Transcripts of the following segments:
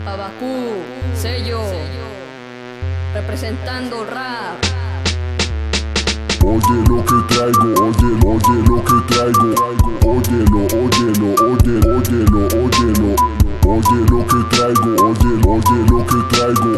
Abacú, sello, representando rap. Oye lo que traigo, oye lo que traigo. Óyelo, óyelo, óyelo, óyelo. Oye lo que traigo, oye lo que traigo.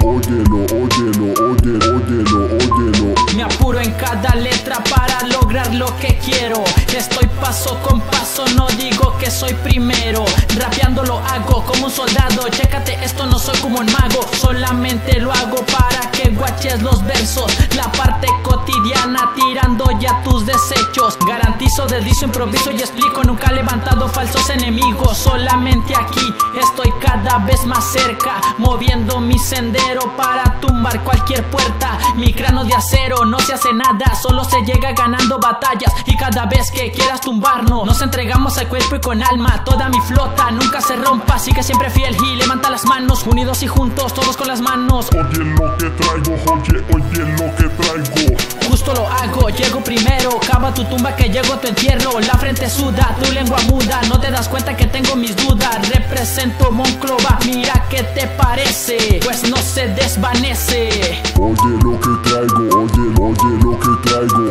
Óyelo, óyelo, óyelo, óyelo. Me apuro en cada letra para lograr lo que quiero. Estoy paso con paso, no digo que soy primero. Rapeando lo hago como un soldado. Chécate esto, no soy como un mago. Solamente lo hago para que guaches los versos. La parte cotidiana tirando ya tus desechos. Garantizo, deslizo, improviso y explico. Nunca he levantado falsos enemigos. Solamente aquí estoy cada vez más cerca, moviendo mi sendero para tumbar cualquier puerta. Mi cráneo de acero no se hace nada, solo se llega ganando batallas. Y cada vez que quieras tumbarnos, nos entregamos al cuerpo y con alma. Toda mi flota nunca se rompa, sigue siempre fiel y levanta las manos. Unidos y juntos, todos con las manos. Oye lo que traigo, oye lo que traigo. Justo lo hago, llego primero. Cava tu tumba que llego a tu entierro. La frente suda, tu lengua muda. No te das cuenta que tengo mis dudas. Represento Monclova, mira qué te parece, pues no se desvanece. Oye lo que traigo, oye lo que traigo.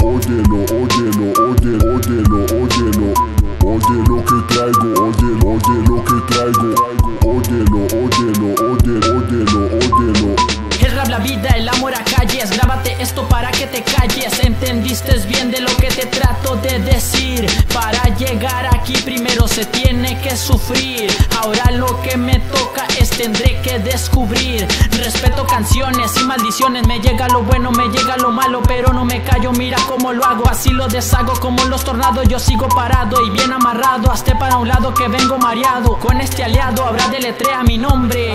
Óyelo, óyelo, óyelo, óyelo. Oye lo que traigo, oye lo que traigo. Óyelo, óyelo, óyelo, óyelo. El rap, la vida, el amor a calles. Grábate esto para que te calles. ¿Entendiste bien de lo que te trato de decir? Para llegar aquí primero se tiene que sufrir. Ahora lo que me toca es tendré que descubrir. Respeto canciones y maldiciones. Me llega lo bueno, me llega lo malo, pero no me callo, mira cómo lo hago. Así lo deshago como los tornados. Yo sigo parado y bien amarrado. Hazte para un lado que vengo mareado. Con este aliado habrá deletrea mi nombre.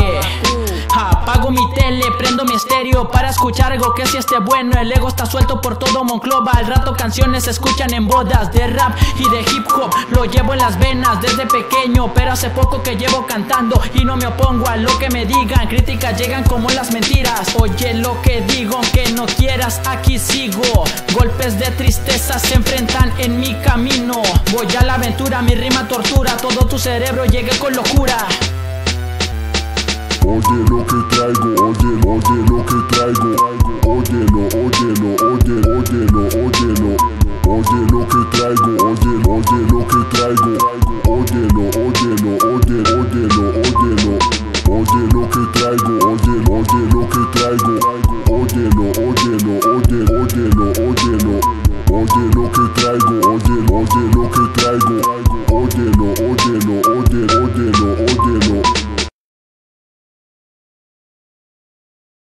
Apago mi tele, prendo mi estéreo para escuchar algo que sí esté bueno. El ego está suelto por todo Monclova. Al rato canciones se escuchan en bodas de rap y de hip hop. Lo llevo en las venas desde pequeño, pero hace poco que llevo cantando y no me opongo a lo que me digan. Críticas llegan como las mentiras. Oye lo que digo, aunque no quieras, aquí sigo. Golpes de tristeza se enfrentan en mi camino. Voy a la aventura, mi rima tortura. Todo tu cerebro llegue con locura. Oye lo que traigo, oye lo que traigo. Óyelo, óyelo, óyelo, óyelo. Oye lo que traigo, oye lo que traigo. Óyelo, óyelo, óyelo, óyelo. Oye lo que traigo, oye lo que traigo.